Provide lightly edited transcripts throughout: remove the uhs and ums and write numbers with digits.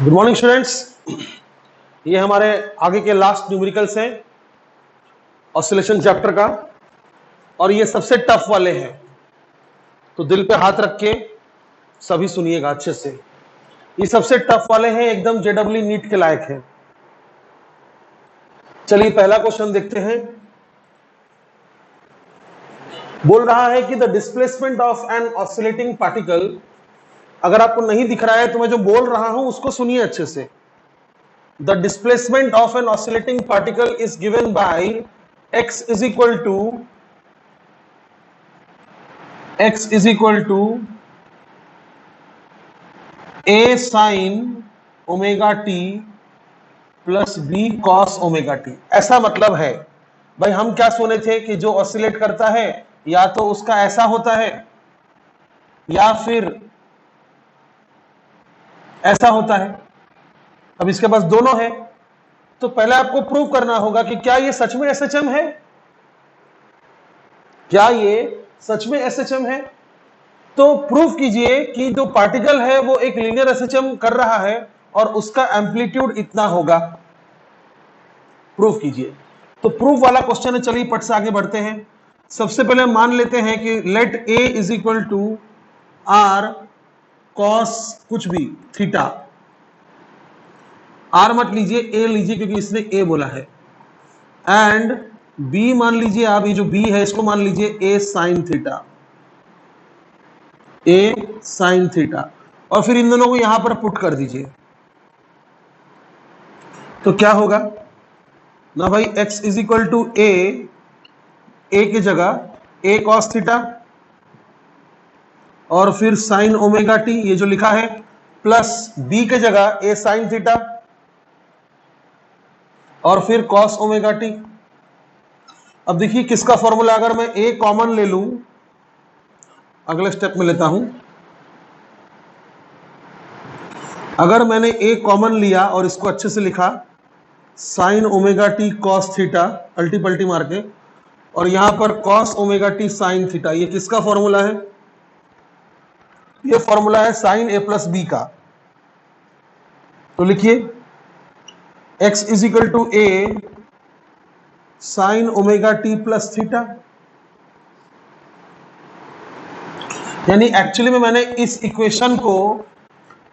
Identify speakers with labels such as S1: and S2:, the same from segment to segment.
S1: Good morning students. ये हमारे आगे के लास्ट न्यूमेरिकल्स हैं ऑसिलेशन चैप्टर का, और ये सबसे टफ वाले हैं, तो दिल पे हाथ रख के सभी सुनिएगा अच्छे से। ये सबसे टफ वाले हैं, एकदम जेडब्ल्यू नीट के लायक है। चलिए पहला क्वेश्चन देखते हैं। बोल रहा है कि the displacement of an oscillating particle, अगर आपको नहीं दिख रहा है तो मैं जो बोल रहा हूं उसको सुनिए अच्छे से। The displacement of an oscillating particle is given by x is equal to a sin omega t plus b cos omega t। ऐसा मतलब है भाई, हम क्या सुने थे कि जो ऑसिलेट करता है या तो उसका ऐसा होता है या फिर ऐसा होता है। अब इसके पास दोनों है, तो पहले आपको प्रूव करना होगा कि क्या ये सच में एसएचएम है, क्या ये सच में एसएचएम है। तो प्रूव कीजिए कि जो पार्टिकल है वो एक लीनियर एसएचएम कर रहा है और उसका एम्पलीट्यूड इतना होगा। प्रूव कीजिए। तो प्रूफ वाला क्वेश्चन है, चलिए पट से आगे बढ़ते हैं। सबसे पहले मान लेते हैं कि let A is equal to R cos कुछ भी थीटा। आर मत लीजिए, ए लीजिए क्योंकि इसने ए बोला है। एंड बी मान लीजिए आप, ये जो बी है इसको मान लीजिए ए साइन थीटा, ए साइन थीटा। और फिर इन दोनों को यहां पर पुट कर दीजिए, तो क्या होगा ना भाई, x इज इक्वल टू ए की जगह ए कॉस थीटा और फिर साइन ओमेगा टी, ये जो लिखा है, प्लस बी के जगह ए साइन थीटा और फिर कॉस ओमेगा टी। अब देखिए किसका फॉर्मूला, अगर मैं ए कॉमन ले लूं, अगले स्टेप में लेता हूं। अगर मैंने ए कॉमन लिया और इसको अच्छे से लिखा sine omega T cos theta, अल्टी पल्टी मार के, और यहां पर cos omega T sine theta, ये किसका फॉर्मूला है? ये फॉर्मूला है साइन ए प्लस बी का। तो लिखिए x is equal to A sine omega T plus theta. यानी एक्चुअली में मैंने इस इक्वेशन को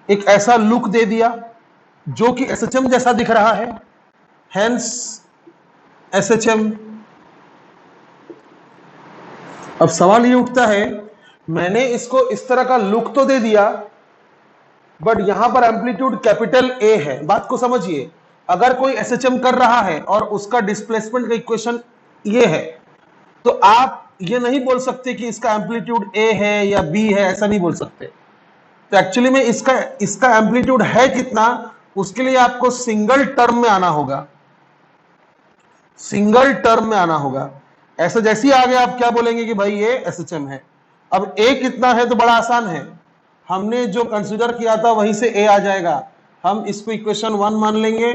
S1: एक ऐसा लुक दे दिया जो कि एसएचएम जैसा दिख रहा है, हेंस एसएचएम। अब सवाल ये उठता है, मैंने इसको इस तरह का लुक तो दे दिया, बट यहां पर एम्पलीट्यूड कैपिटल ए है। बात को समझिए, अगर कोई एसएचएम कर रहा है और उसका डिस्प्लेसमेंट का इक्वेशन ये है, तो आप ये नहीं बोल सकते कि इसका एम्पलीट्यूड ए है या बी है, ऐसा नहीं बोल सकते। तो एक्चुअली में इसका एम्पलीट्यूड है कितना, उसके लिए आपको सिंगल टर्म में आना होगा, सिंगल टर्म में आना होगा। ऐसा जैसे ही आगे आप क्या बोलेंगे कि भाई ये एसएचएम है। अब ए कितना है तो बड़ा आसान है, हमने जो कंसीडर किया था वहीं से ए आ जाएगा। हम इसको इक्वेशन 1 मान लेंगे,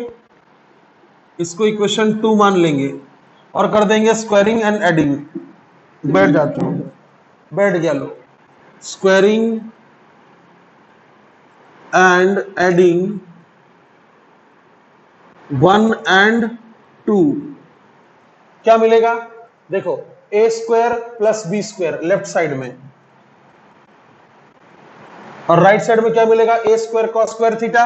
S1: इसको इक्वेशन 2 मान लेंगे और कर देंगे स्क्वायरिंग एंड एडिंग। बैठ जाते हो, बैठ गया लो। स्क्वायरिंग एंड एडिंग 1 एंड 2, क्या मिलेगा? देखो A square plus B square left side में, और राइट साइड में क्या मिलेगा? A square cos square theta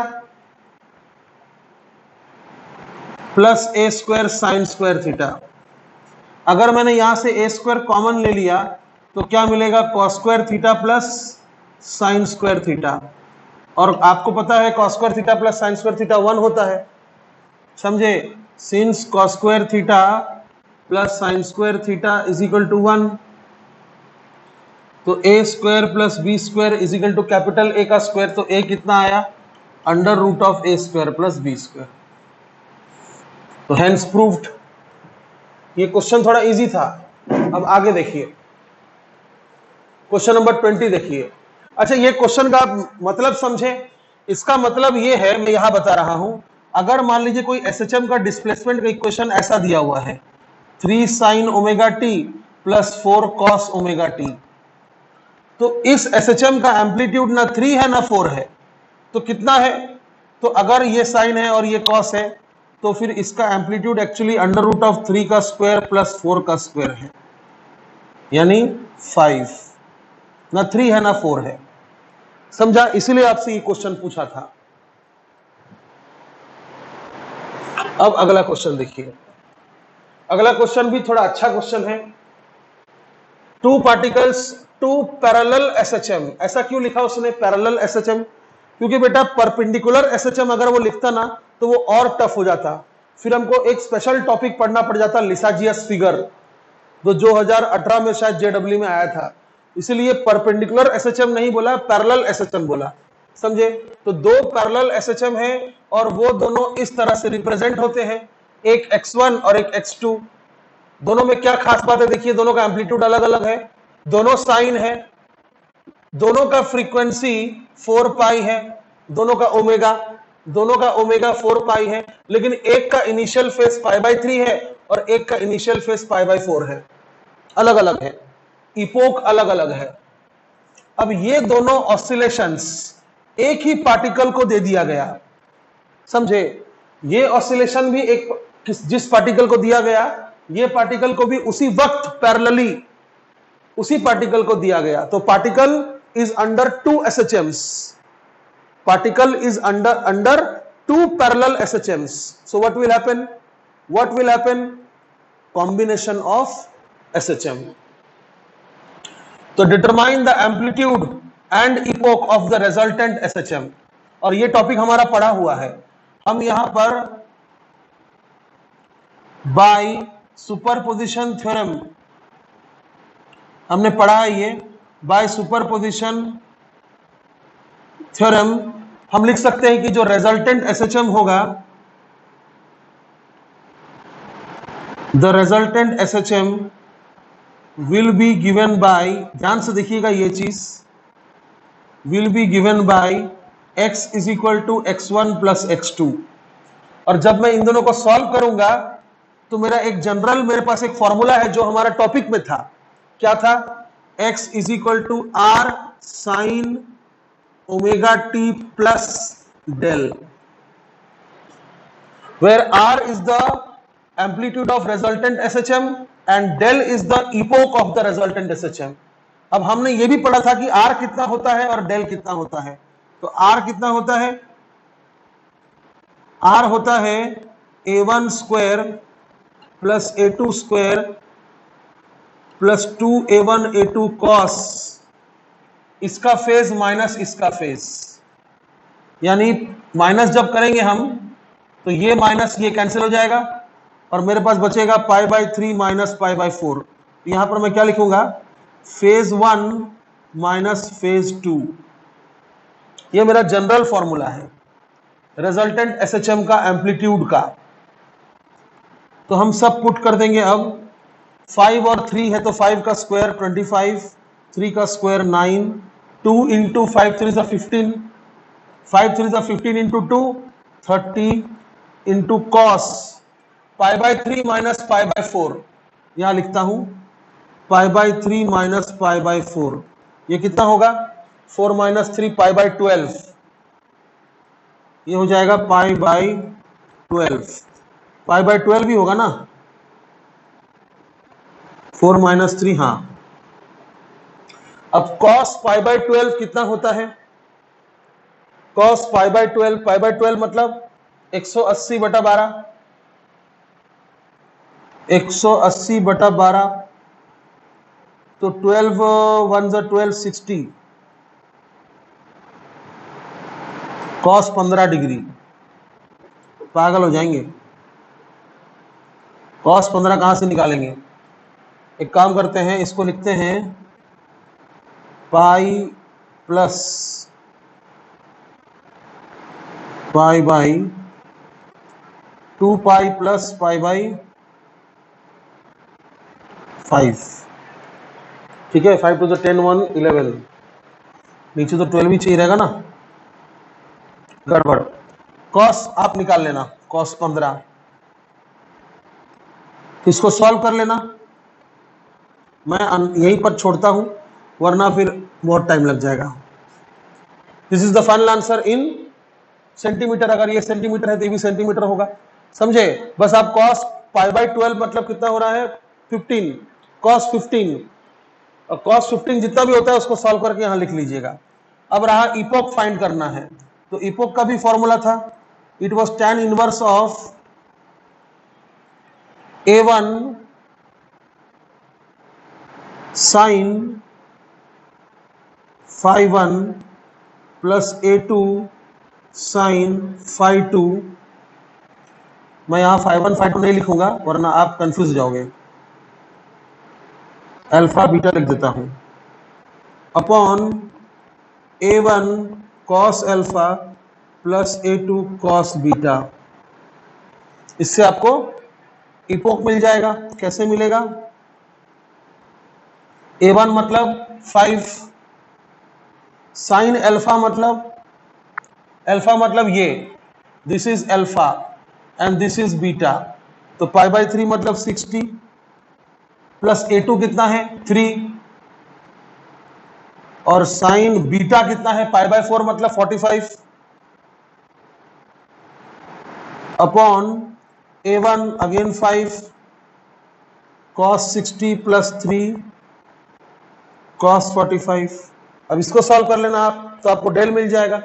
S1: plus A square sine square theta. अगर मैंने यहां से ए स्क्वायर कॉमन ले लिया तो क्या मिलेगा? Cos square theta plus sine square theta. और आपको पता है cos square theta plus sine square theta 1 होता है, समझे? Since cos square theta plus sine square theta is equal to 1, तो A square plus B square is equal to capital A का square, तो ए कितना आया? Under root of A square plus B square. तो hence proved. ये question थोड़ा easy था। अब आगे देखिए, क्वेश्चन नंबर 20 देखिए। अच्छा, ये क्वेश्चन का मतलब समझे। इसका मतलब ये है, मैं यहां बता रहा हूं, अगर मान लीजिए कोई एसएचएम का डिस्प्लेसमेंट का इक्वेशन ऐसा दिया हुआ है 3 sign omega T plus 4 cos omega T, तो इस एसएचएम का एम्पलीट्यूड ना 3 है ना 4 है, तो कितना है? तो अगर ये साइन है और ये कॉस है तो फिर इसका amplitude actually under root of 3 का स्क्वायर प्लस 4 का स्क्वायर है, यानी 5, ना 3 है ना 4 है। समझा? इसीलिए आपसे ये क्वेश्चन पूछा था। अब अगला क्वेश्चन देखिए। अगला क्वेश्चन भी थोड़ा अच्छा क्वेश्चन है। Two particles two parallel SHM. ऐसा क्यों लिखा उसने पैरेलल एसएचएम? क्योंकि बेटा परपेंडिकुलर एसएचएम अगर वो लिखता ना तो वो और टफ हो जाता, फिर हमको एक स्पेशल टॉपिक पढ़ना पड़ जाता, लिसाजियस फिगर, जो 2018 में शायद जेडब्ल्यू में आया था। इसलिए परपेंडिकुलर एसएचएम नहीं बोला, पैरेलल एसएचएम बोला। समझे? तो दो पैरेलल एसएचएम है और वो दोनों इस तरह से रिप्रेजेंट होते हैं, एक x1 और एक x2। दोनों में क्या खास बात है? देखिए, दोनों का एम्पलीट्यूड अलग अलग है, दोनों साइन है, दोनों का फ्रीक्वेंसी 4 पाई है, दोनों का ओमेगा 4 पाई है, लेकिन एक का इनिशियल फेज π/3 है और एक का इनिशियल फेज π/4 है। अलग अलग है, इपोक अलग अलग है। अब ये दोनों ऑसिलेशंस एक ही पार्टिकल को दे दिया गया। समझे? ये ऑसिलेशन भी एक जिस पार्टिकल को दिया गया, ये पार्टिकल को भी उसी वक्त पैरेलली उसी पार्टिकल को दिया गया। तो particle is under two SHMs. Particle is under two parallel SHMs. So what will happen? What will happen? Combination of SHM. तो determine the amplitude and epoch of the resultant SHM. और ये topic हमारा पढ़ा हुआ है। हम यहां पर by superposition theorem हमने पढ़ा है। ये बाय सुपरपोजिशन थ्योरम हम लिख सकते हैं कि जो रिजल्टेंट एसएचएम होगा, the resultant SHM will be given by, ध्यान से देखिएगा ये चीज, will be given by x is equal to x1 plus x2। और जब मैं इन दोनों को सॉल्व करूंगा तो मेरा एक जनरल, मेरे पास एक फॉर्मूला है जो हमारा टॉपिक में था। क्या था? x is equal to r sin omega t plus del, where r is the amplitude of resultant SHM and del is the epoch of the resultant SHM। अब हमने ये भी पढ़ा था कि r कितना होता है और del कितना होता है। तो r कितना होता है? r होता है a1 square plus a2 square plus 2a1 a2 cos, इसका फेज माइनस इसका फेज, यानी माइनस जब करेंगे हम तो ये माइनस ये कैंसिल हो जाएगा और मेरे पास बचेगा π/3 माइनस π/4। यहां पर मैं क्या लिखूंगा? Phase 1 minus phase 2। ये मेरा जनरल फॉर्मूला है रिजल्टेंट एसएचएम का एम्पलीट्यूड का। तो हम सब पुट कर देंगे। अब 5 और 3 है तो 5 का स्क्वायर 25, 3 का स्क्वायर 9, 2 इंटू 5 3 जा 15, 5 3 जा 15 इंटू 2 30 इंटू कॉस π/3 माइनस π/4। यहां लिखता हूं π/3 माइनस π/4। ये कितना होगा? 4 माइनस 3 π/12। ये हो जाएगा π/12। π/12 भी होगा ना? 4 माइनस 3, हाँ। अब cos π/12 कितना होता है? cos π/12 मतलब 180/12, 180/12 तो 12 1 जा 12 60, cos 15 डिग्री। पागल हो जाएंगे, cos 15 कहां से निकालेंगे? एक काम करते हैं, इसको लिखते हैं pi plus pi by 2 pi plus π/5। ठीक है, 5 to the 10 1 11, नीचे तो 12 ही चाहिए रहेगा ना, गड़बड़। कॉस आप निकाल लेना, cos 15, इसको सॉल्व कर लेना। मैं यहीं पर छोड़ता हूं वरना फिर बहुत टाइम लग जाएगा। This is the final answer in centimetre, अगर ये सेंटीमीटर है तो ये भी सेंटीमीटर होगा, समझे। बस आप cos π/12 मतलब कितना हो रहा है 15, cos 15, और cos 15 जितना भी होता है उसको सॉल्व करके यहां लिख लीजिएगा। अब रहा इपोक फाइंड करना है, तो इपोक का भी फॉर्मूला था, it was tan inverse of A1 sin phi1 plus A2 sin phi2। मैं यहां phi1 phi2 नहीं लिखूंगा वरना आप कंफ्यूज जाओगे, अल्फा बीटा लिख देता हूं, upon A1 cos alpha plus A2 cos beta. इससे आपको इपोक मिल जाएगा। कैसे मिलेगा? A1 मतलब 5, साइन अल्फा मतलब ये, this is alpha and this is beta, तो π/3 मतलब 60 प्लस A2 कितना है 3, और साइन बीटा कितना है π/4 मतलब 45, upon A1 again 5 cos 60 plus 3 cos 45। अब इसको सॉल्व कर लेना आप, तो आपको डेल मिल जाएगा,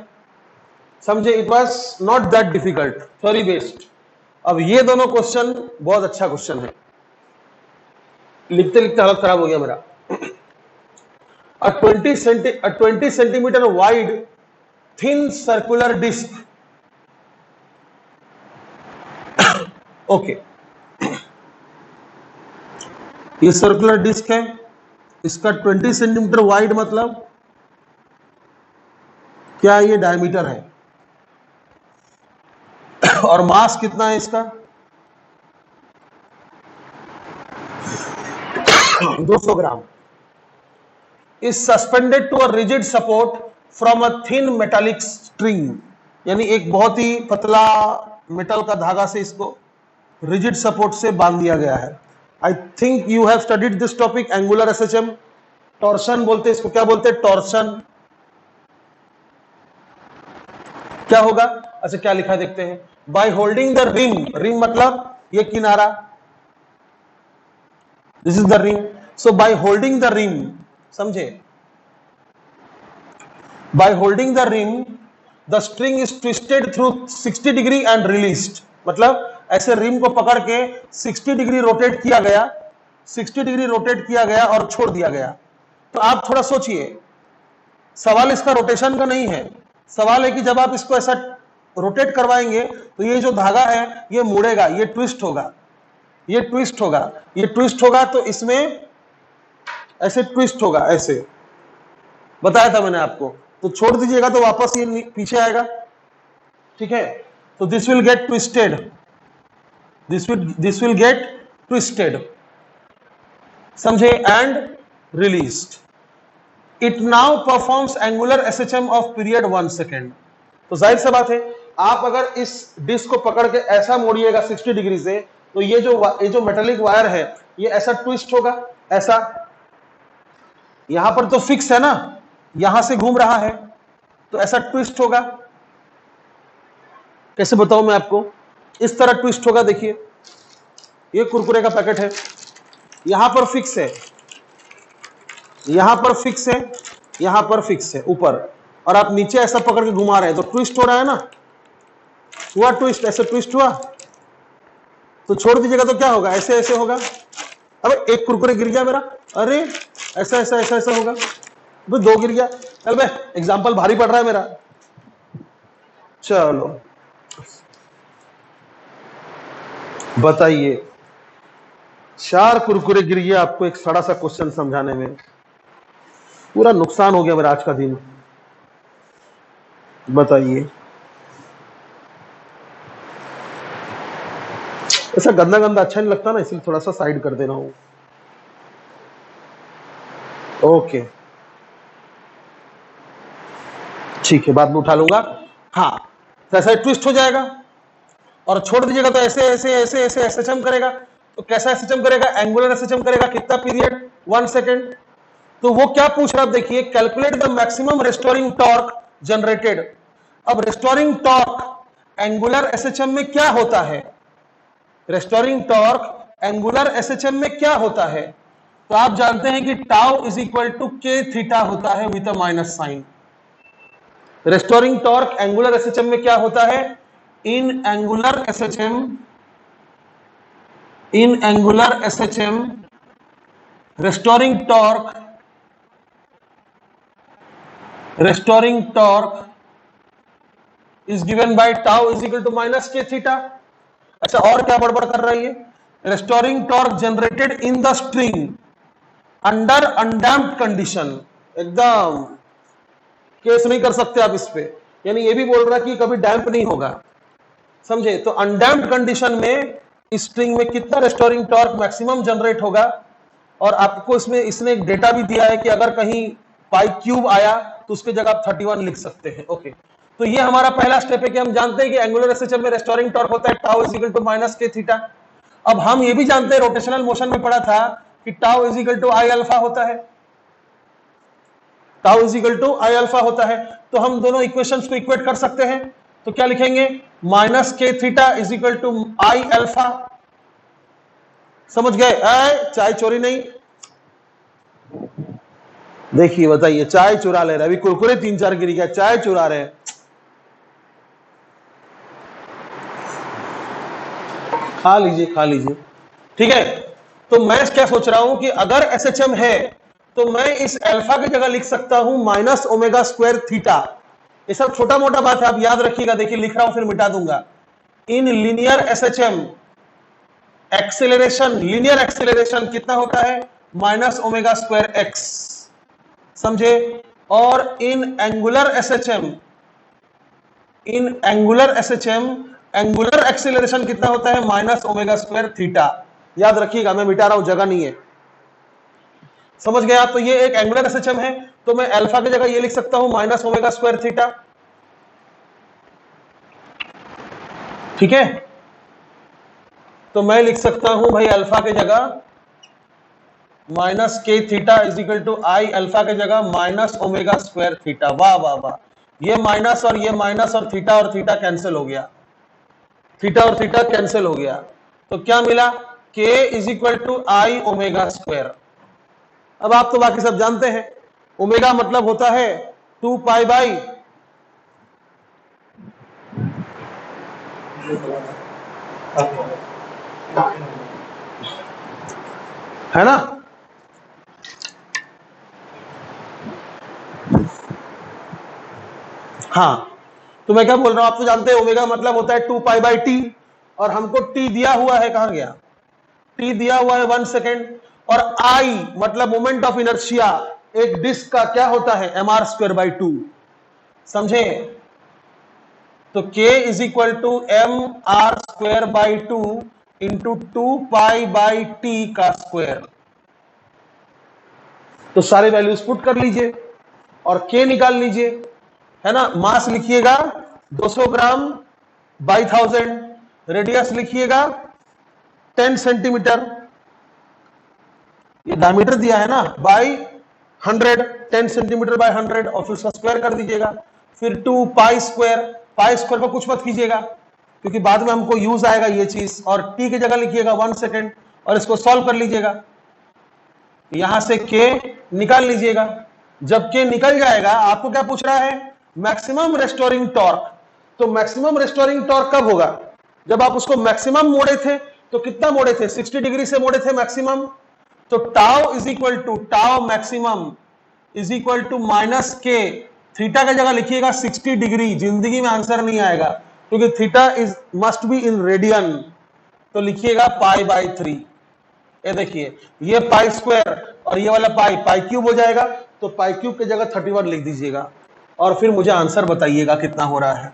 S1: समझे। It was not that difficult, theory based. अब ये दोनों क्वेश्चन बहुत अच्छा क्वेश्चन है, लिखते लिखते हालत खराब हो गया मेरा। A 20 centimeter wide thin circular disc, okay ये सर्कुलर डिस्क है, इसका 20 सेंटीमीटर वाइड मतलब क्या ये डायमीटर है, और मास कितना है इसका 200 gram. Is suspended to a rigid support from a thin metallic string, यानी एक बहुत ही पतला मेटल का धागा से इसको रिजिड सपोर्ट से बांध दिया गया है। I think you have studied this topic, angular SHM, torsion बोलते हैं इसको, क्या बोलते हैं टॉर्शन, क्या होगा? अच्छा क्या लिखा देखते हैं, by holding the rim, rim मतलब ये किनारा, this is the rim, so by holding the rim, समझे, by holding the rim the string is twisted through 60 degree and released, मतलब ऐसे रिम को पकड़ के 60 डिग्री रोटेट किया गया, 60 डिग्री रोटेट किया गया और छोड़ दिया गया। तो आप थोड़ा सोचिए, सवाल इसका रोटेशन का नहीं है, सवाल है कि जब आप इसको ऐसा रोटेट करवाएंगे तो ये जो धागा है ये मुड़ेगा, ये ट्विस्ट होगा, ये ट्विस्ट होगा, ये ट्विस्ट होगा, तो इसमें ऐसे ट्विस्ट होगा, ऐसे बताया था मैंने आपको। तो छोड़ दीजिएगा तो वापस ये पीछे आएगा, ठीक है। तो this will get twisted, this will get twisted, समझे, and released. It now performs angular SHM of period 1 second. तो जाहिर सी बात है, आप अगर इस डिस्क को पकड़ के ऐसा मोड़िएगा 60 डिग्री से, तो ये जो मेटालिक वायर है ये ऐसा ट्विस्ट होगा, ऐसा, यहां पर तो फिक्स है ना, यहां से घूम रहा है तो ऐसा ट्विस्ट होगा। कैसे बताऊं मैं आपको, इस तरह ट्विस्ट होगा। देखिए ये कुरकुरे का पैकेट है, यहां पर फिक्स है, यहां पर फिक्स है, यहां पर फिक्स है ऊपर, और आप नीचे ऐसा पकड़ के घुमा रहे हैं तो ट्विस्ट हो रहा है ना, हुआ ट्विस्ट, ऐसे ट्विस्ट हुआ। तो छोड़ दीजिएगा तो क्या होगा, ऐसे ऐसे होगा। अब एक कुरकुरे गिर गया मेरा, अरे ऐसा ऐसा ऐसा ऐसा होगा, तो 2 गिर गया। चल बे, एग्जाम्पल भारी पड़ रहा है मेरा। चलो बताइए, 4 कुरकुरे गिर गया आपको एक सड़ा सा क्वेश्चन समझाने में, पूरा नुकसान हो गया मेरा आज का दिन। बताइए, ऐसा गंदा गंदा अच्छा नहीं लगता ना, इसलिए थोड़ा सा साइड कर दे रहा हूं। ओके ठीक है, बाद में उठा लूंगा। हाँ, तो ऐसा ट्विस्ट हो जाएगा, और छोड़ दीजिएगा तो ऐसे ऐसे ऐसे ऐसे एसएचएम करेगा। तो कैसा एसएचएम करेगा, एंगुलर एसएचएम करेगा। कितना पीरियड, 1 सेकेंड। तो वो क्या पूछ रहा है, देखिए, calculate the maximum restoring torque generated अब रेस्टोरिंग टॉर्क एंगुलर एसएचएम में क्या होता है? रेस्टोरिंग टॉर्क एंगुलर एसएचएम में क्या होता है? तो आप जानते हैं कि tau is equal to K theta होता है with a minus sign. Restoring torque angular SHM में क्या होता है? In angular SHM restoring torque is given by tau is equal to minus k theta। अच्छा, और क्या बड़बड़ कर रही है? restoring torque generated in the string under undamped condition। एकदम केस नहीं कर सकते आप इस पे, यानी ये भी बोल रहा है कि कभी डैम्प नहीं होगा, समझे? तो अनडैम्प्ड कंडीशन में स्ट्रिंग में कितना रेस्टोरिंग टॉर्क मैक्सिमम जनरेट होगा, और आपको इसमें इसने एक डेटा भी दिया है कि अगर कहीं पाई क्यूब आया तो उसके जगह आप 31 लिख सकते हैं। ओके, तो ये हमारा पहला स्टेप है कि हम जानते हैं कि एंगुलर एसएचएम में रेस्टोरिंग टॉर्क होता है tau is equal to minus K theta. अब हम ये भी जानते हैं, रोटेशनल मोशन में पढ़ा था कि tau is equal to I alpha होता है, tau is equal to I alpha होता है। तो हम दोनों इक्वेशंस को इक्वेट कर सकते हैं, तो क्या लिखेंगे? Minus K theta is equal to I alpha. समझ गए? चाय चोरी नहीं। देखिए, बताइए, चाय चुरा ले रहे, अभी कुरकुरे 3-4 गिर गया, चाय चुरा रहे हैं। खा लीजिए, खा लीजिए, ठीक है। तो मैं क्या सोच रहा हूं कि अगर एसएचएम है तो मैं इस अल्फा की जगह लिख सकता हूं माइनस ओमेगा स्क्वायर थीटा। ये सब छोटा मोटा बात है, आप याद रखिएगा। देखिए, लिख रहा हूं फिर मिटा दूंगा। In linear SHM acceleration, linear acceleration कितना होता है? माइनस ओमेगा स्क्वायर एक्स, समझे? और in angular SHM angular acceleration कितना होता है? Minus omega square theta. याद रखिएगा, मैं मिटा रहा हूं, जगह नहीं है। समझ गया? तो ये एक एंगुलर एसएचएम है, तो मैं अल्फा की जगह ये लिख सकता हूं माइनस ओमेगा स्क्वायर थीटा, ठीक है। तो मैं लिख सकता हूं भाई अल्फा के जगह minus K theta is equal to I alpha के जगह माइनस ओमेगा स्क्वायर थीटा। वाह वाह वाह, ये माइनस और ये माइनस और थीटा कैंसिल हो गया, थीटा और थीटा कैंसिल हो गया। तो क्या मिला? K is equal to I omega square. अब आप तो बाकी सब जानते हैं, ओमेगा मतलब होता है 2 पाई बाई है ना। हाँ, तो मैं क्या बोल रहा हूं, आप तो जानते हैं ओमेगा मतलब होता है 2 पाई बाई टी, और हमको टी दिया हुआ है, कहां गया? टी दिया हुआ है 1 सेकेंड। और आई मतलब मोमेंट ऑफ इनर्शिया एक डिस्क का क्या होता है? mr स्क्वायर बाई 2, समझे? तो k is equal to M R square by 2 into 2 pi by T का स्क्वायर। तो सारे वैल्यूज पुट कर लीजिए और k निकाल लीजिए, है ना। मास लिखिएगा 200 ग्राम बाई 1000, रेडियस लिखिएगा 10 सेंटीमीटर, ये डायमीटर दिया है ना, बाई 100, 10 सेंटीमीटर बाई 100, और फिर उसका स्क्वायर कर दीजिएगा। फिर 2 पाई स्क्वायर पर कुछ मत कीजिएगा क्योंकि बाद में हमको यूज आएगा ये चीज। और टी की जगह लिखिएगा 1 सेकेंड और इसको सॉल्व कर लीजिएगा, यहां से के निकाल लीजिएगा। जब के निकल जाएगा, आपको क्या पूछ रहा है? Maximum restoring torque. तो मैक्सिमम रेस्टोरिंग टॉर्क कब होगा? जब आप उसको मैक्सिमम मोड़े थे, तो कितना मोड़े थे? 60 डिग्री से मोड़े थे मैक्सिमम। तो tau is equal to tau maximum is equal to minus K, theta की जगह लिखिएगा 60 डिग्री। जिंदगी में आंसर नहीं आएगा क्योंकि theta is must be in radian, तो लिखिएगा पाई बाई 3। ये देखिए, ये पाई स्क्वायर और ये वाला पाई क्यूब हो जाएगा, तो पाई क्यूब की जगह 31 लिख दीजिएगा और फिर मुझे आंसर बताइएगा कितना हो रहा है।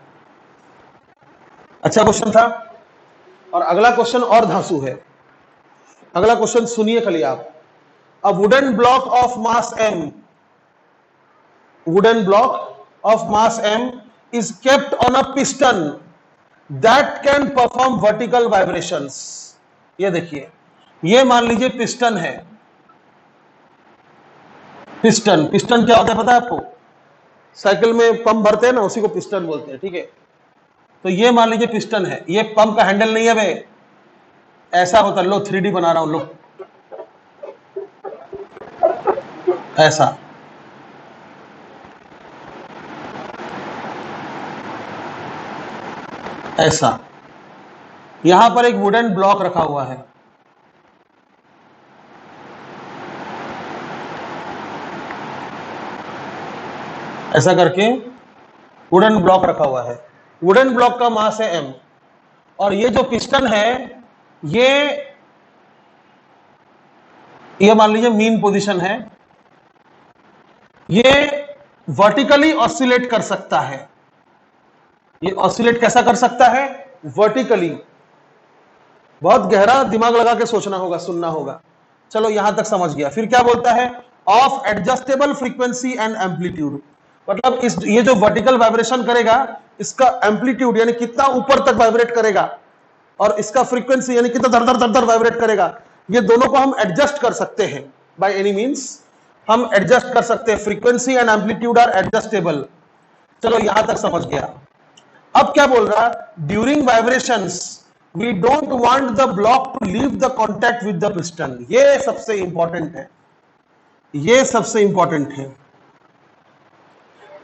S1: अच्छा क्वेश्चन था। और अगला क्वेश्चन और धांसू है। अगला क्वेश्चन सुनिए खाली आप। A wooden block of mass m, wooden block of mass m is kept on a piston that can perform vertical vibrations। ये देखिए, ये मान लीजिए पिस्टन है। पिस्टन क्या होता है पता है आपको? साइकिल में पंप भरते हैं ना, उसी को पिस्टन बोलते हैं, ठीक है। तो ये मान लीजिए पिस्टन है, ये पंप का हैंडल नहीं है बे, ऐसा होता है। लो 3D बना रहा हूं, लो ऐसा, ऐसा। यहां पर एक वुडन ब्लॉक रखा हुआ है, ऐसा करके वुडन ब्लॉक रखा हुआ है। वुडन ब्लॉक का मास है m, और ये जो पिस्टन है ये मान लीजिए मीन पोजीशन है, ये वर्टिकली ऑसिलेट कर सकता है। ये ऑसिलेट कैसा कर सकता है? वर्टिकली। बहुत गहरा दिमाग लगा के सोचना होगा, सुनना होगा। चलो यहां तक समझ गया। फिर क्या बोलता है? Of adjustable frequency and amplitude, मतलब ये जो वर्टिकल वाइब्रेशन करेगा, इसका एम्पलीट्यूड यानी कितना ऊपर तक वाइब्रेट करेगा, और इसका फ्रीक्वेंसी यानी कितना धर धर वाइब्रेट करेगा, ये दोनों को हम एडजस्ट कर सकते हैं। बाय एनी मींस हम एडजस्ट कर सकते हैं। Frequency and amplitude are adjustable. चलो यहां तक समझ गया। अब क्या बोल रहा? During vibrations we don't want the block to leave the contact with the piston. ये सबसे इंपॉर्टेंट है, ये सबसे इंपॉर्टेंट है।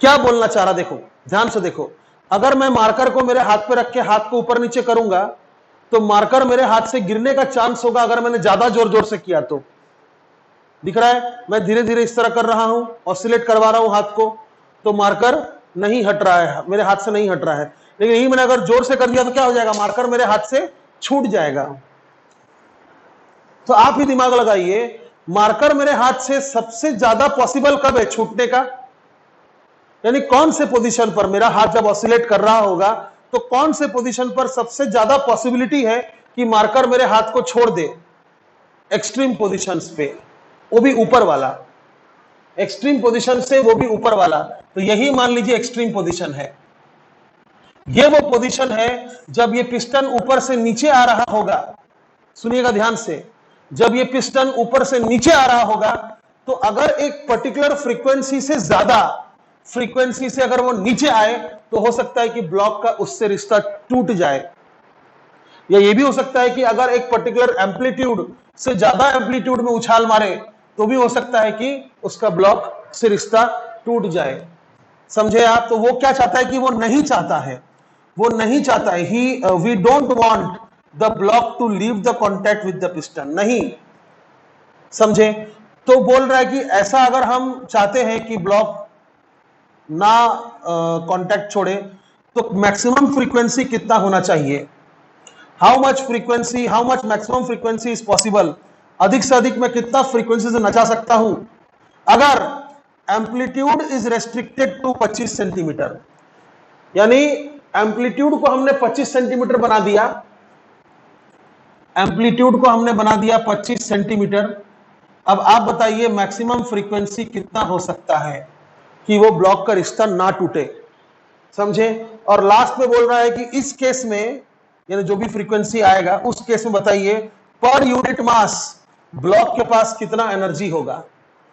S1: क्या बोलना चाह रहा? देखो ध्यान से देखो। अगर मैं मार्कर को मेरे हाथ पे रख के हाथ को ऊपर नीचे करूंगा तो मार्कर मेरे हाथ से गिरने का चांस होगा अगर मैंने ज्यादा जोर जोर से किया तो। दिख रहा है? मैं धीरे धीरे इस तरह कर रहा हूं, ऑसिलेट करवा रहा हूं हाथ को, तो मार्कर नहीं हट रहा है, मेरे हाथ से नहीं हट रहा है। लेकिन यही मैंने अगर जोर से कर दिया तो क्या हो जाएगा? मार्कर मेरे हाथ से छूट जाएगा। तो आप ही दिमाग लगाइए, मार्कर मेरे हाथ से सबसे ज्यादा पॉसिबल कब है छूटने का? यानी कौन से पोजीशन पर मेरा हाथ जब ऑसिलेट कर रहा होगा तो कौन से पोजीशन पर सबसे ज्यादा पॉसिबिलिटी है कि मार्कर मेरे हाथ को छोड़ दे? एक्सट्रीम पोजीशंस पे, वो भी ऊपर वाला। एक्सट्रीम पोजीशन से वो भी ऊपर वाला, तो यही मान लीजिए एक्सट्रीम पोजीशन है। ये वो पोजीशन है जब ये पिस्टन ऊपर से नीचे आ रहा होगा। सुनिएगा ध्यान से, जब ये पिस्टन ऊपर से नीचे आ रहा होगा तो अगर एक पर्टिकुलर फ्रीक्वेंसी से ज्यादा फ्रीक्वेंसी से अगर वो नीचे आए तो हो सकता है कि ब्लॉक का उससे रिश्ता टूट जाए। या ये भी हो सकता है कि अगर एक पर्टिकुलर एम्पलीट्यूड से ज्यादा एम्पलीट्यूड में उछाल मारे तो भी हो सकता है कि उसका ब्लॉक से रिश्ता टूट जाए। समझे आप? तो वो क्या चाहता है कि वो नहीं चाहता है, वो नहीं चाहता है। We don't want the block to leave the contact with the piston. नहीं, समझे? तो बोल रहा है कि ऐसा अगर हम चाहते हैं कि ब्लॉक ना कांटेक्ट छोड़े तो मैक्सिमम फ्रीक्वेंसी कितना होना चाहिए? How much frequency, how much maximum frequency is possible? अधिक से अधिक मैं कितना फ्रीक्वेंसी से नचा सकता हूं? अगर amplitude is restricted to 25 centimetre, यानी एम्पलीट्यूड को हमने 25 सेंटीमीटर बना दिया, एम्पलीट्यूड को हमने बना दिया 25 सेंटीमीटर। अब आप बताइए मैक्सिमम फ्रीक्वेंसी कितना हो सकता है कि वो ब्लॉक का रिश्ता ना टूटे? समझे? और लास्ट में बोल रहा है कि इस केस में यानी जो भी फ्रीक्वेंसी आएगा उस केस में बताइए पर यूनिट मास ब्लॉक के पास कितना एनर्जी होगा।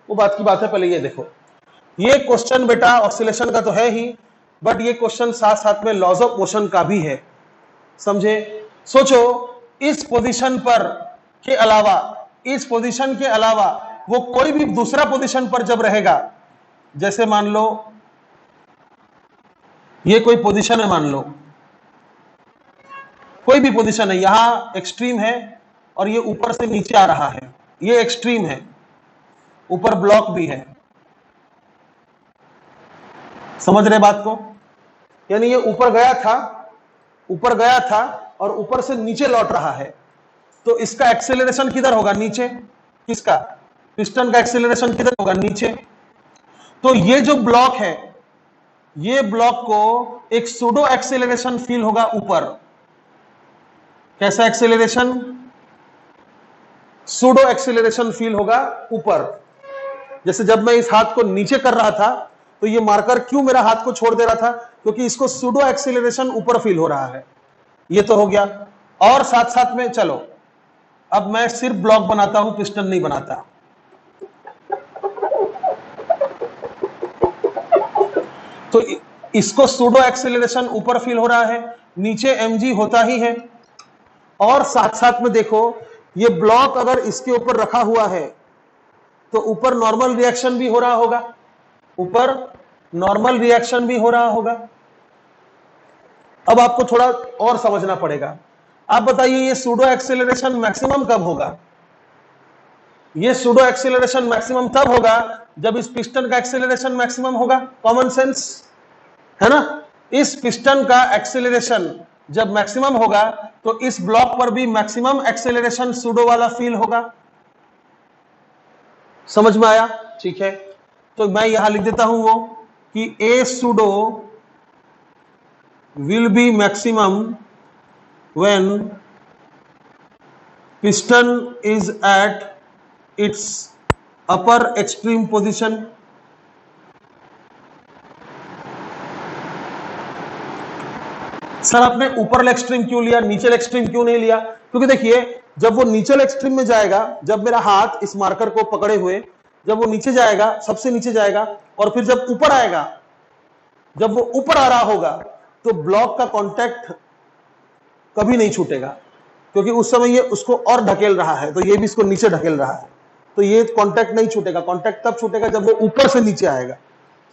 S1: वो बात की बात है। पहले ये देखो, ये क्वेश्चन बेटा ऑसिलेशन का तो है ही, बट ये क्वेश्चन साथ साथ में लॉज ऑफ मोशन का भी है। समझे? सोचो इस पोजीशन पर के अलावा, इस पोजीशन के अलावा वो कोई भी दूसरा पोजीशन पर जब रहेगा, जैसे मान लो ये कोई पोजीशन है, मान लो कोई भी पोजीशन है, यहां एक्सट्रीम है और ये ऊपर से नीचे आ रहा है, ये एक्सट्रीम है, ऊपर ब्लॉक भी है। समझ रहे बात को? यानी ये ऊपर गया था, ऊपर गया था और ऊपर से नीचे लौट रहा है, तो इसका एक्सेलरेशन किधर होगा? नीचे। किसका? पिस्टन का एक्सेलरेशन किधर होगा? नीचे। तो ये जो ब्लॉक है, ये ब्लॉक को एक सूडो एक्सेलरेशन फील होगा ऊपर। कैसा एक्सेलरेशन? सूडो एक्सेलरेशन फील होगा ऊपर। जैसे जब मैं इस हाथ को नीचे कर रहा था तो ये मार्कर क्यों मेरा हाथ को छोड़ दे रहा था? क्योंकि इसको सूडो एक्सेलरेशन ऊपर फील हो रहा है। ये तो हो गया। और साथ साथ में चलो अब मैं सिर्फ ब्लॉक बनाता हूं, पिस्टन नहीं बनाता। तो इसको सूडो एक्सेलरेशन ऊपर फील हो रहा है, नीचे mg होता ही है। और साथ साथ में देखो, ये ब्लॉक अगर इसके ऊपर रखा हुआ है तो ऊपर नॉर्मल रिएक्शन भी हो रहा होगा, ऊपर नॉर्मल रिएक्शन भी हो रहा होगा। अब आपको थोड़ा और समझना पड़ेगा। आप बताइए ये सूडो एक्सेलरेशन मैक्सिमम कब होगा? ये सूडो एक्सेलरेशन मैक्सिमम तब होगा जब इस पिस्टन का एक्सेलरेशन मैक्सिमम होगा। कॉमन सेंस है ना? इस पिस्टन का एक्सेलरेशन जब मैक्सिमम होगा तो इस ब्लॉक पर भी मैक्सिमम एक्सेलरेशन सूडो वाला फील होगा। समझ में आया? ठीक है, तो मैं यहां लिख देता हूं वो कि A pseudo will be maximum when piston is at its upper extreme position. Sir आपने ऊपर एक्सट्रीम क्यों लिया, नीचे एक्सट्रीम क्यों नहीं लिया? क्योंकि देखिए, जब वो नीचे एक्सट्रीम में जाएगा, जब मेरा हाथ इस मार्कर को पकड़े हुए जब वो नीचे जाएगा, सबसे नीचे जाएगा, और फिर जब ऊपर आएगा, जब वो ऊपर आ रहा होगा तो ब्लॉक का कांटेक्ट कभी नहीं छूटेगा, क्योंकि उस समय ये उसको और ढकेल रहा है, तो ये भी इसको नीचे ढकेल रहा है, तो ये कांटेक्ट नहीं छूटेगा। कांटेक्ट तब छूटेगा जब वो ऊपर से नीचे आएगा।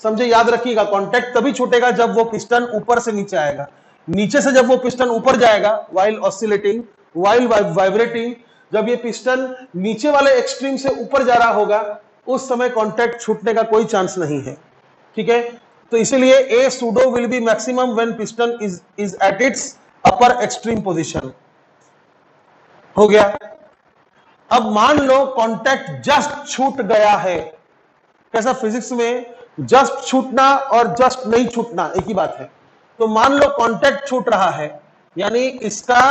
S1: समझे? याद रखिएगा, कांटेक्ट तभी छूटेगा जब वो पिस्टन ऊपर से नीचे आएगा। नीचे से जब वो पिस्टन ऊपर जाएगा, व्हाइल ऑसिलेटिंग, व्हाइल वाइब्रेटिंग, जब ये पिस्टन नीचे वाले एक्सट्रीम से ऊपर जा रहा होगा, उस समय कांटेक्ट छूटने का कोई चांस नहीं है। ठीक है, तो इसीलिए A pseudo will be maximum when piston is at its upper extreme position. हो गया। अब मान लो कांटेक्ट जस्ट छूट गया है। कैसा? फिजिक्स में जस्ट छूटना और जस्ट नहीं छूटना एक ही बात है। तो मान लो कांटेक्ट छूट रहा है, यानी इसका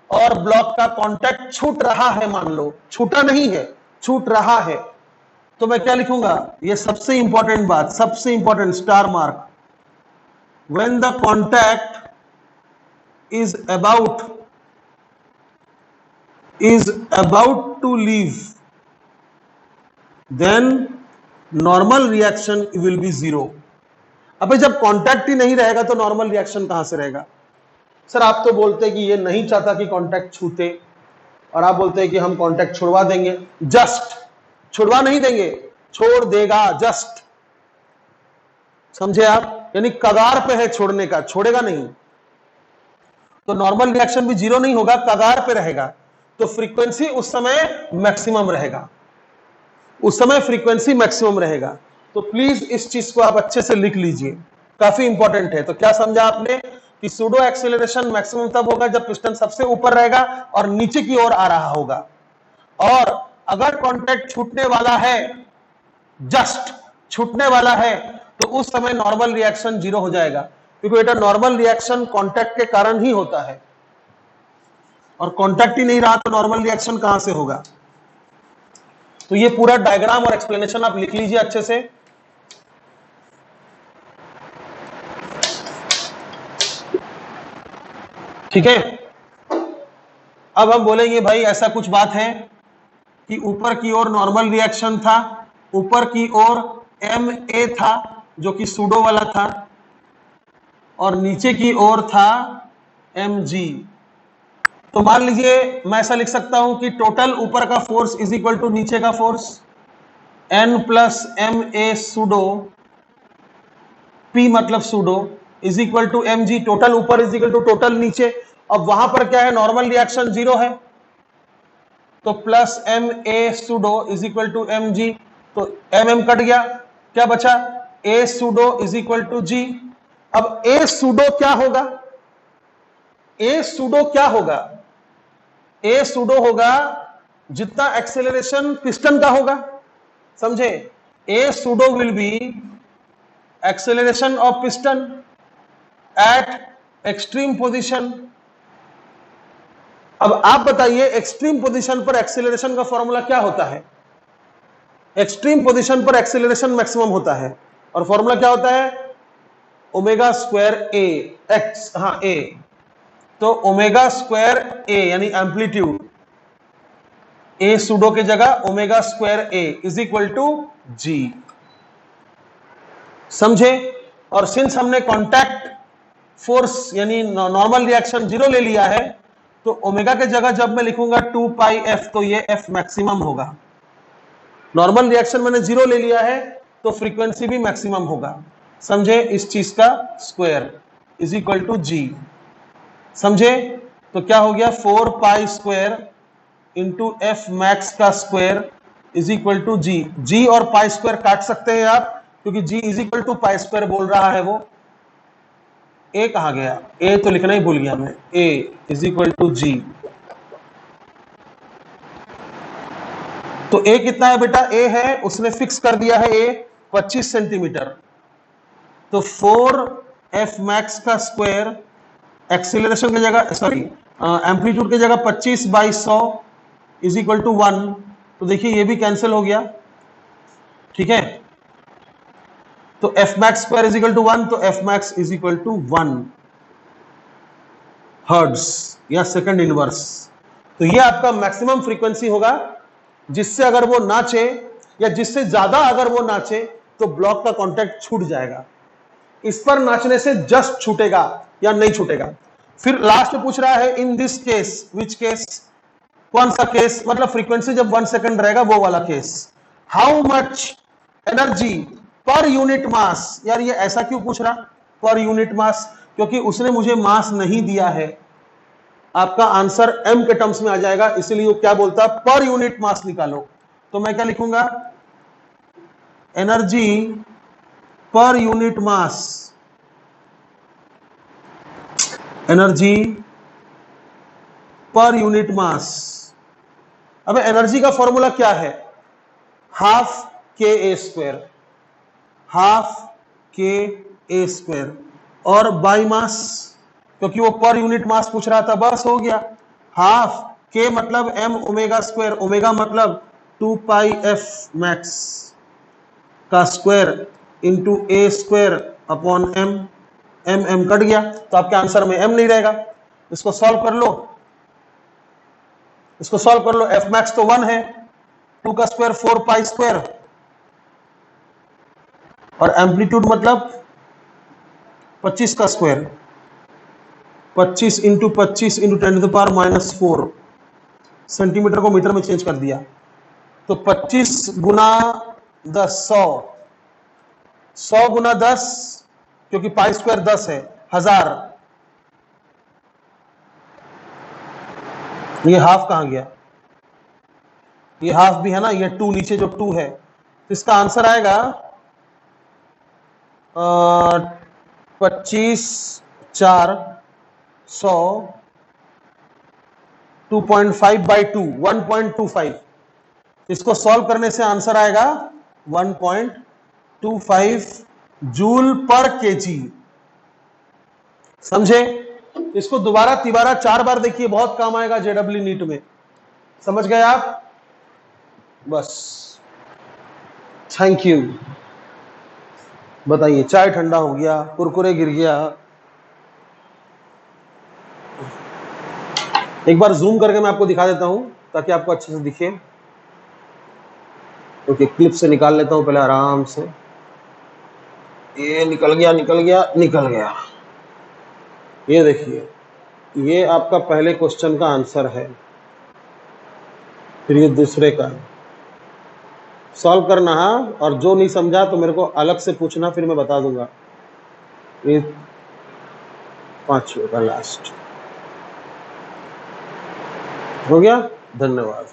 S1: और ब्लॉक का कांटेक्ट छूट रहा है। मान लो छूटा नहीं है, छूट रहा है, तो मैं क्या लिखूंगा? ये सबसे इंपॉर्टेंट बात, सबसे important star mark. When the contact is about to leave, then normal reaction will be zero। अबे जब कांटेक्ट ही नहीं रहेगा तो नॉर्मल रिएक्शन कहां से रहेगा? सर आप तो बोलते हैं कि ये नहीं चाहता कि कांटेक्ट छूटे, और आप बोलते हैं कि हम कांटेक्ट छुड़वा देंगे। जस्ट छुड़वा नहीं देंगे, छोड़ देगा जस्ट। समझे आप? यानी कगार पे है छोड़ने का, छोड़ेगा नहीं। तो नॉर्मल रिएक्शन भी जीरो नहीं होगा, कगार पे रहेगा, तो फ्रीक्वेंसी उस समय मैक्सिमम रहेगा, उस समय फ्रीक्वेंसी मैक्सिमम रहेगा। तो प्लीज इस चीज को आप अच्छे से लिख लीजिए, काफी इंपॉर्टेंट है। तो क्या समझा आपने कि सूडो एक्सेलरेशन मैक्सिमम तब होगा जब पिस्टन सबसे ऊपर रहेगा और नीचे की ओर आ रहा होगा, और अगर कांटेक्ट छूटने वाला है, जस्ट छूटने वाला है, तो उस समय नॉर्मल रिएक्शन जीरो हो जाएगा, क्योंकि बेटा नॉर्मल रिएक्शन कांटेक्ट के कारण ही होता है, और कांटेक्ट ही नहीं रहा तो नॉर्मल रिएक्शन कहां से होगा? तो ये पूरा डायग्राम और एक्सप्लेनेशन आप लिख लीजिए अच्छे से। ठीक है, अब हम बोलेंगे भाई ऐसा कुछ बात है कि ऊपर की ओर नॉर्मल रिएक्शन था, ऊपर की ओर Ma था जो कि सूडो वाला था, और नीचे की ओर था mg। तो मान लीजिए मैं ऐसा लिख सकता हूं कि टोटल ऊपर का फोर्स इज इक्वल टू नीचे का force, n plus ma pseudo, p मतलब pseudo, is equal to mg। Total ऊपर इज इक्वल टू टोटल नीचे। अब वहां पर क्या है? नॉर्मल रिएक्शन जीरो है, तो plus ma pseudo is equal to mg। तो mm कट गया, क्या बचा? a pseudo is equal to g। अब a सूडो क्या होगा? a सूडो क्या होगा? a सूडो होगा जितना एक्सेलरेशन पिस्टन का होगा। समझे? a pseudo will B acceleration of piston eight extreme position. अब आप बताइए एक्सट्रीम पोजीशन पर एक्सेलरेशन का फॉर्मूला क्या होता है? एक्सट्रीम पोजीशन पर एक्सेलरेशन मैक्सिमम होता है, और फॉर्मूला क्या होता है? ओमेगा स्क्वायर ए एक्स, हाँ ए, तो ओमेगा स्क्वायर ए यानी एम्पलीट्यूड, ए सूडो की जगह omega square A is equal to G. समझे? और सिंस हमने कॉन्टैक्ट फोर्स यानी नॉर्मल रिएक्शन 0 ले लिया है, तो ओमेगा के जगह जब मैं लिखूंगा 2 पाई एफ, तो ये एफ मैक्सिमम होगा। नॉर्मल रिएक्शन मैंने 0 ले लिया है तो फ्रीक्वेंसी भी मैक्सिमम होगा। समझे? इस चीज का square is equal to G. समझे? तो क्या हो गया, 4 pi square into F max का square is equal to G. G और पाई स्क्वायर काट सकते हैं आप, क्योंकि G is equal to pi square बोल रहा है वो। ए कहां गया, ए तो लिखना ही भूल गया मैं, ए इज इक्वल टू जी। तो ए कितना है बेटा, ए है, उसने फिक्स कर दिया है ए 25 सेंटीमीटर। तो 4 एफ मैक्स का स्क्वायर एक्सीलरेशन की जगह, सॉरी एम्पलीट्यूड की जगह 25 बाई 100 इज इक्वल टू 1। तो देखिए ये भी कैंसिल हो गया, ठीक है। तो F max square is equal to 1, तो F max is equal to 1 hertz या सेकंड इनवर्स। तो ये आपका मैक्सिमम फ्रीक्वेंसी होगा, जिससे अगर वो नाचे या जिससे ज्यादा अगर वो नाचे तो ब्लॉक का कांटेक्ट छूट जाएगा। इस पर नाचने से जस्ट छूटेगा या नहीं छूटेगा। फिर लास्ट में पूछ रहा है in this case, which case, कौन सा केस, मतलब फ्रीक्वेंसी जब 1 सेकंड रहेगा वो वाला case. How much energy per unit mass. यार ये ऐसा क्यों पूछ रहा पर यूनिट मास, क्योंकि उसने मुझे मास नहीं दिया है। आपका आंसर m के टर्म्स में आ जाएगा, इसलिए वो क्या बोलता है पर यूनिट मास निकालो। तो मैं क्या लिखूंगा, energy per unit mass, energy per unit mass. अब एनर्जी का फॉर्मूला क्या है, हाफ के ए स्क्वायर, हाफ के ए स्क्वायर, और बाई मास, क्योंकि वो पर यूनिट मास पूछ रहा था, बस हो गया। हाफ के मतलब m ओमेगा स्क्वायर, ओमेगा मतलब 2 पाई एफ मैक्स का square into A square upon m। m cut गया तो आपके आंसर में m नहीं रहेगा। इसको सॉल्व कर लो, इसको सॉल्व कर लो। एफ मैक्स तो 1 है, 2 का स्क्वायर 4 पाई स्क्वायर, और एम्पलीट्यूड मतलब 25 का स्क्वायर, 25 इंटू 25 इंटू 10⁻⁻⁴ सेंटीमीटर को मीटर में चेंज कर दिया। तो 25 गुना 10 100, 100 गुना 10, क्योंकि पाई स्क्वायर 10 है, 1000। ये हाफ कहां गया, ये हाफ भी है ना, ये 2 नीचे जो 2 है, तो इसका आंसर आएगा 25 4 100 2.5 बाई 2 1.25। इसको सॉल्व करने से आंसर आएगा 1.25 जूल पर केजी। समझे? इसको दोबारा तिबारा 4 बार देखिए, बहुत काम आएगा जेडब्ल्यू नीट में। समझ गए आप? बस, थैंक यू। बताइए, चाय ठंडा हो गया, कुरकुरे गिर गया। एक बार जूम करके मैं आपको दिखा देता हूं ताकि आपको अच्छे से दिखे। ओके, क्लिप से निकाल लेता हूं पहले आराम से। ये निकल गया निकल गया निकल गया। ये देखिए, ये आपका पहले क्वेश्चन का आंसर है, फिर ये दूसरे का सॉल्व करना है, और जो नहीं समझा तो मेरे को अलग से पूछना, फिर मैं बता दूंगा। ये 5वें का लास्ट हो गया। धन्यवाद।